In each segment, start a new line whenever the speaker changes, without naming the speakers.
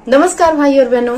नमस्कार भाई और बहनों,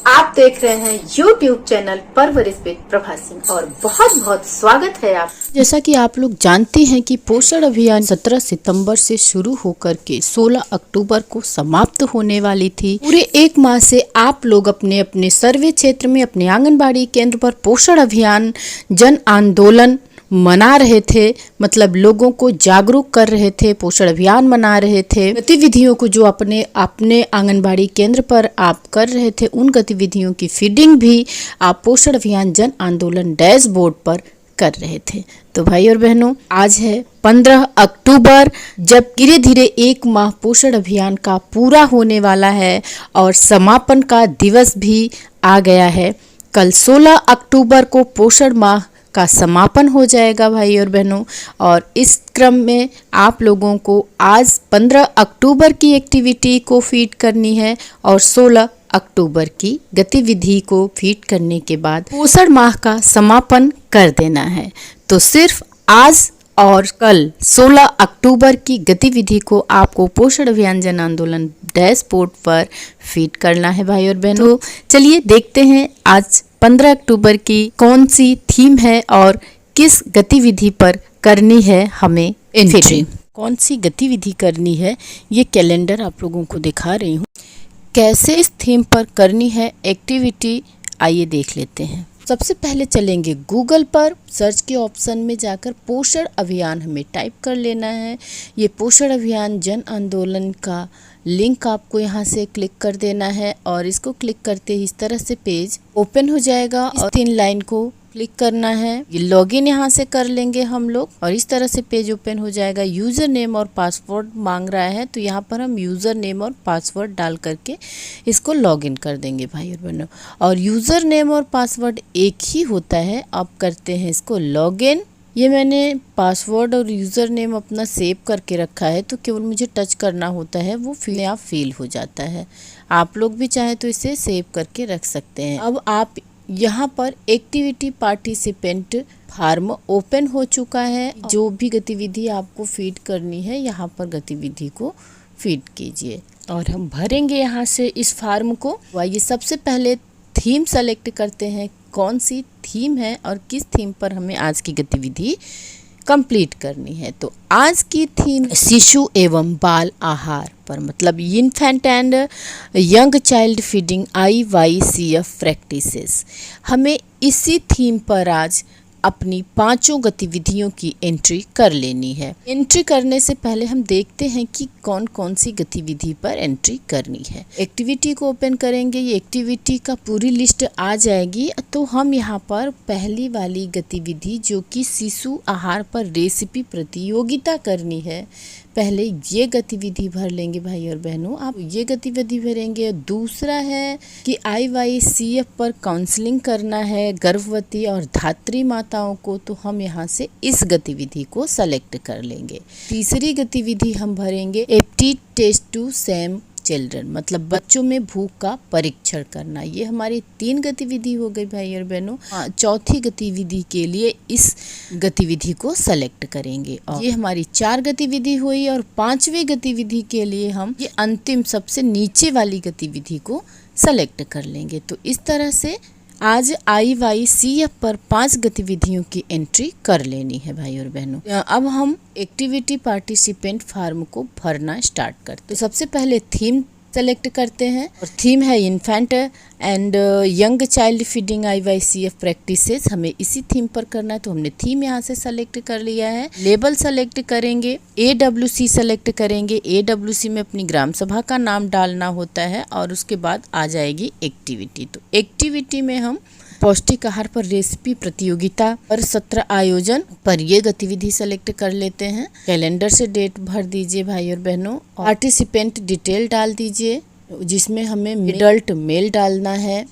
आप देख रहे हैं YouTube चैनल परवरिश विद प्रभा सिंह और बहुत बहुत स्वागत है आप।
जैसा कि आप लोग जानते हैं कि पोषण अभियान 17 सितंबर से शुरू होकर के 16 अक्टूबर को समाप्त होने वाली थी। पूरे एक माह से आप लोग अपने अपने सर्वे क्षेत्र में अपने आंगनबाड़ी केंद्र पर पोषण अभियान जन आंदोलन मना रहे थे, मतलब लोगों को जागरूक कर रहे थे, पोषण अभियान मना रहे थे। गतिविधियों को जो अपने अपने आंगनबाड़ी केंद्र पर आप कर रहे थे, उन गतिविधियों की फीडिंग भी आप पोषण अभियान जन आंदोलन डैशबोर्ड पर कर रहे थे। तो भाई और बहनों, आज है 15 अक्टूबर, जब धीरे धीरे एक माह पोषण अभियान का पूरा होने वाला है और समापन का दिवस भी आ गया है। कल 16 अक्टूबर को पोषण माह का समापन हो जाएगा भाई और बहनों, और इस क्रम में आप लोगों को आज 15 अक्टूबर की एक्टिविटी को फीड करनी है और 16 अक्टूबर की गतिविधि को फीड करने के बाद पोषण माह का समापन कर देना है। तो सिर्फ आज और कल 16 अक्टूबर की गतिविधि को आपको पोषण अभियान जन आंदोलन डैशबोर्ड पर फीड करना है भाई और बहनों। तो चलिए देखते हैं आज 15 अक्टूबर की कौन सी थीम है और किस गतिविधि पर करनी है हमें एंट्री। कौन सी गतिविधि करनी है, ये कैलेंडर आप लोगों को दिखा रही हूँ। कैसे इस थीम पर करनी है एक्टिविटी, आइए देख लेते हैं। सबसे पहले चलेंगे गूगल पर, सर्च के ऑप्शन में जाकर पोषण अभियान हमें टाइप कर लेना है। ये पोषण अभियान जन आंदोलन का लिंक आपको यहाँ से क्लिक कर देना है और इसको क्लिक करते ही इस तरह से पेज ओपन हो जाएगा और 3 लाइन को क्लिक करना है। ये लॉगिन यहाँ से कर लेंगे हम लोग और इस तरह से पेज ओपन हो जाएगा। यूज़र नेम और पासवर्ड मांग रहा है, तो यहाँ पर हम यूज़र नेम और पासवर्ड डाल करके इसको लॉगिन कर देंगे भाई और बहनों। और यूज़र नेम और पासवर्ड एक ही होता है। अब करते हैं इसको लॉगिन। ये मैंने पासवर्ड और यूज़र नेम अपना सेव करके रखा है, तो केवल मुझे टच करना होता है, वो फिर आप फिल हो जाता है। आप लोग भी चाहे तो इसे सेव करके रख सकते हैं। अब आप यहाँ पर एक्टिविटी पार्टिसिपेंट फॉर्म ओपन हो चुका है। जो भी गतिविधि आपको फीड करनी है, यहाँ पर गतिविधि को फीड कीजिए और हम भरेंगे यहाँ से इस फॉर्म को। आइए सबसे पहले थीम सेलेक्ट करते हैं, कौन सी थीम है और किस थीम पर हमें आज की गतिविधि कंप्लीट करनी है। तो आज की थीम शिशु एवं बाल आहार पर, मतलब infant and young child feeding IYCF practices. हमें इसी थीम पर आज अपनी 5 गतिविधियों की एंट्री कर लेनी है। एंट्री करने से पहले हम देखते हैं कि कौन कौन सी गतिविधि पर एंट्री करनी है। एक्टिविटी को ओपन करेंगे, ये एक्टिविटी का पूरी लिस्ट आ जाएगी। तो हम यहाँ पर पहली वाली गतिविधि जो कि शिशु आहार पर रेसिपी प्रतियोगिता करनी है, पहले ये गतिविधि भर लेंगे भाई और बहनों। आप ये गतिविधि भरेंगे। दूसरा है कि IYCF पर काउंसलिंग करना है गर्भवती और धात्री माताओं को, तो हम यहाँ से इस गतिविधि को सेलेक्ट कर लेंगे। तीसरी गतिविधि हम भरेंगे एप्टी टेस्ट टू सेम चिल्ड्रन, मतलब बच्चों में भूख का परीक्षण करना। ये हमारी 3 गतिविधि हो गई भाई और बहनों। चौथी गतिविधि के लिए इस गतिविधि को सेलेक्ट करेंगे और ये हमारी 4 गतिविधि हुई। और 5वीं गतिविधि के लिए हम ये अंतिम सबसे नीचे वाली गतिविधि को सेलेक्ट कर लेंगे। तो इस तरह से आज IYCF पर 5 गतिविधियों की एंट्री कर लेनी है भाई और बहनों। अब हम एक्टिविटी पार्टिसिपेंट फॉर्म को भरना स्टार्ट करते हैं। तो सबसे पहले थीम सेलेक्ट करते हैं और थीम है infant and young child feeding IYCF practices. हमें इसी थीम पर करना है, तो हमने थीम यहाँ से सेलेक्ट कर लिया है। लेबल सेलेक्ट करेंगे, AWC सेलेक्ट करेंगे। AWC में अपनी ग्राम सभा का नाम डालना होता है और उसके बाद आ जाएगी एक्टिविटी। तो एक्टिविटी में हम पौष्टिक आहार पर रेसिपी प्रतियोगिता पर 17 आयोजन पर ये गतिविधि सेलेक्ट कर लेते हैं। कैलेंडर से डेट भर दीजिए भाई और बहनों। पार्टिसिपेंट डिटेल डाल दीजिए, जिसमें हमें एडल्ट मेल डालना है,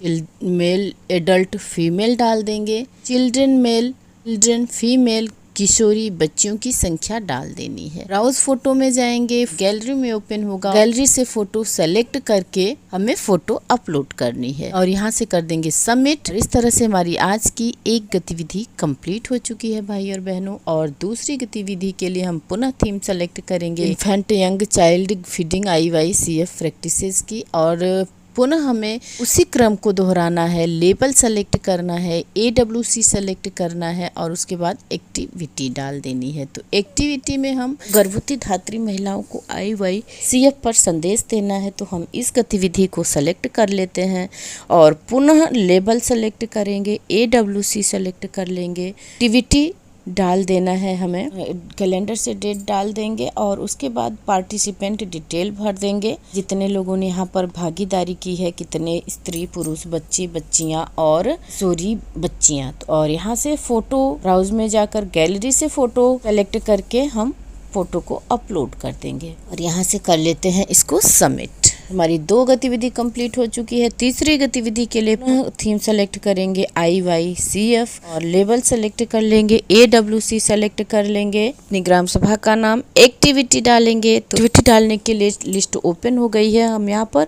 मेल एडल्ट फीमेल डाल देंगे, चिल्ड्रन मेल, चिल्ड्रन फीमेल, किशोरी बच्चियों की संख्या डाल देनी है। ब्राउज फोटो में जाएंगे, गैलरी में ओपन होगा, गैलरी से फोटो सेलेक्ट करके हमें फोटो अपलोड करनी है और यहाँ से कर देंगे सबमिट। इस तरह से हमारी आज की एक गतिविधि कंप्लीट हो चुकी है भाई और बहनों। और दूसरी गतिविधि के लिए हम पुनः थीम सेलेक्ट करेंगे infant young child feeding IYCF practices की, और पुनः हमें उसी क्रम को दोहराना है, लेबल सेलेक्ट करना है, AWC सेलेक्ट करना है और उसके बाद एक्टिविटी डाल देनी है। तो एक्टिविटी में हम गर्भवती धात्री महिलाओं को IYCF पर संदेश देना है, तो हम इस गतिविधि को सेलेक्ट कर लेते हैं और पुनः लेबल सेलेक्ट करेंगे, AWC सेलेक्ट कर लेंगे, एक्टिविटी डाल देना है, हमें कैलेंडर से डेट डाल देंगे और उसके बाद पार्टिसिपेंट डिटेल भर देंगे, जितने लोगों ने यहाँ पर भागीदारी की है, कितने स्त्री पुरुष बच्चे बच्चियाँ और किशोरी बच्चियाँ। और यहाँ से फोटो ब्राउज में जाकर गैलरी से फोटो सेलेक्ट करके हम फोटो को अपलोड कर देंगे और यहाँ से कर लेते हैं इसको सबमिट। हमारी 2 गतिविधि कंप्लीट हो चुकी है। तीसरी गतिविधि के लिए थीम सेलेक्ट करेंगे IYCF और लेबल सेलेक्ट कर लेंगे, AWC सेलेक्ट कर लेंगे, अपनी ग्राम सभा का नाम, एक्टिविटी डालेंगे। तो एक्टिविटी डालने के लिए लिस्ट ओपन हो गई है। हम यहाँ पर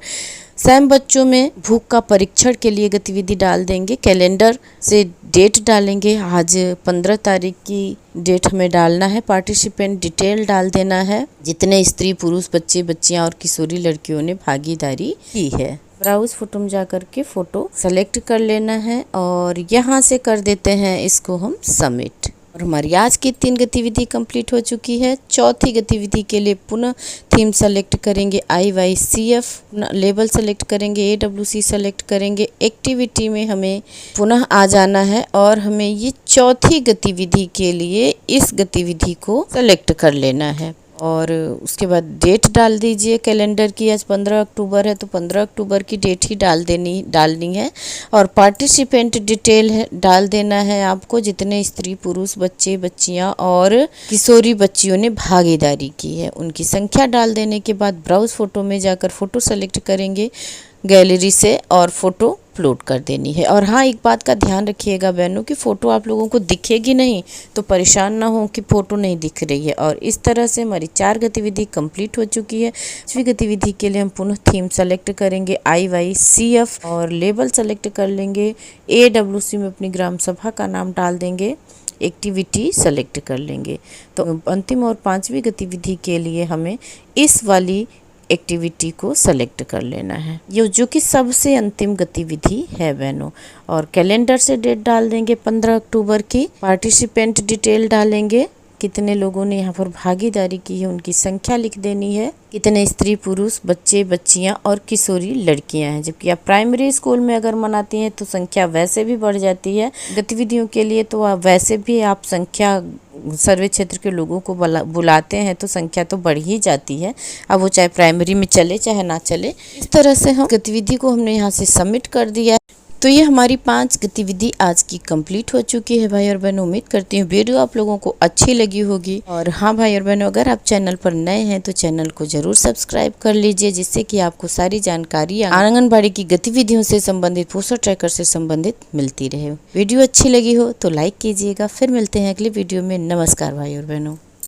सैम बच्चों में भूख का परीक्षण के लिए गतिविधि डाल देंगे, कैलेंडर से डेट डालेंगे, आज 15 तारीख की डेट हमें डालना है, पार्टिसिपेंट डिटेल डाल देना है, जितने स्त्री पुरुष बच्चे बच्चियां और किशोरी लड़कियों ने भागीदारी की है। ब्राउज फोटो में जा करके फोटो सेलेक्ट कर लेना है और यहाँ से कर देते हैं इसको हम सबमिट। और हमारी आज की 3 गतिविधि कंप्लीट हो चुकी है। चौथी गतिविधि के लिए पुनः थीम सेलेक्ट करेंगे IYCF, लेबल सेलेक्ट करेंगे, AWC सेलेक्ट करेंगे, एक्टिविटी में हमें पुनः आ जाना है और हमें ये चौथी गतिविधि के लिए इस गतिविधि को सेलेक्ट कर लेना है और उसके बाद डेट डाल दीजिए कैलेंडर की। आज 15 अक्टूबर है तो 15 अक्टूबर की डेट ही डालनी है और पार्टिसिपेंट डिटेल डाल देना है आपको, जितने स्त्री पुरुष बच्चे बच्चियां और किशोरी बच्चियों ने भागीदारी की है उनकी संख्या डाल देने के बाद ब्राउज फोटो में जाकर फोटो सेलेक्ट करेंगे गैलरी से और फोटो अपलोड कर देनी है। और हाँ, एक बात का ध्यान रखिएगा बहनों कि फ़ोटो आप लोगों को दिखेगी नहीं तो परेशान ना हो कि फ़ोटो नहीं दिख रही है। और इस तरह से हमारी 4 गतिविधि कंप्लीट हो चुकी है। 5वीं गतिविधि के लिए हम पुनः थीम सेलेक्ट करेंगे IYCF और लेबल सेलेक्ट कर लेंगे, AWC में अपनी ग्राम सभा का नाम डाल देंगे, एक्टिविटी सेलेक्ट कर लेंगे। तो अंतिम और 5वीं गतिविधि के लिए हमें इस वाली एक्टिविटी को सेलेक्ट कर लेना है, ये जो कि सबसे अंतिम गतिविधि है बहनों। और कैलेंडर से डेट डाल देंगे 15 अक्टूबर की, पार्टिसिपेंट डिटेल डालेंगे, कितने लोगों ने यहाँ पर भागीदारी की है उनकी संख्या लिख देनी है, कितने स्त्री पुरुष बच्चे बच्चियाँ और किशोरी लड़कियाँ हैं। जबकि आप प्राइमरी स्कूल में अगर मनाती हैं तो संख्या वैसे भी बढ़ जाती है गतिविधियों के लिए, तो वैसे भी आप संख्या सर्वे क्षेत्र के लोगों को बुलाते हैं तो संख्या तो बढ़ ही जाती है, अब वो चाहे प्राइमरी में चले चाहे ना चले। इस तरह से हम गतिविधि को हमने यहाँ से सबमिट कर दिया है। तो ये हमारी 5 गतिविधि आज की कंप्लीट हो चुकी है भाई और बहनों। उम्मीद करती हूँ वीडियो आप लोगों को अच्छी लगी होगी। और हाँ भाई और बहनों, अगर आप चैनल पर नए हैं तो चैनल को जरूर सब्सक्राइब कर लीजिए, जिससे कि आपको सारी जानकारी आंगनबाड़ी की गतिविधियों से संबंधित, पोस्टर ट्रैकर से संबंधित मिलती रहे। वीडियो अच्छी लगी हो तो लाइक कीजिएगा। फिर मिलते हैं अगले वीडियो में। नमस्कार भाई और बहनों।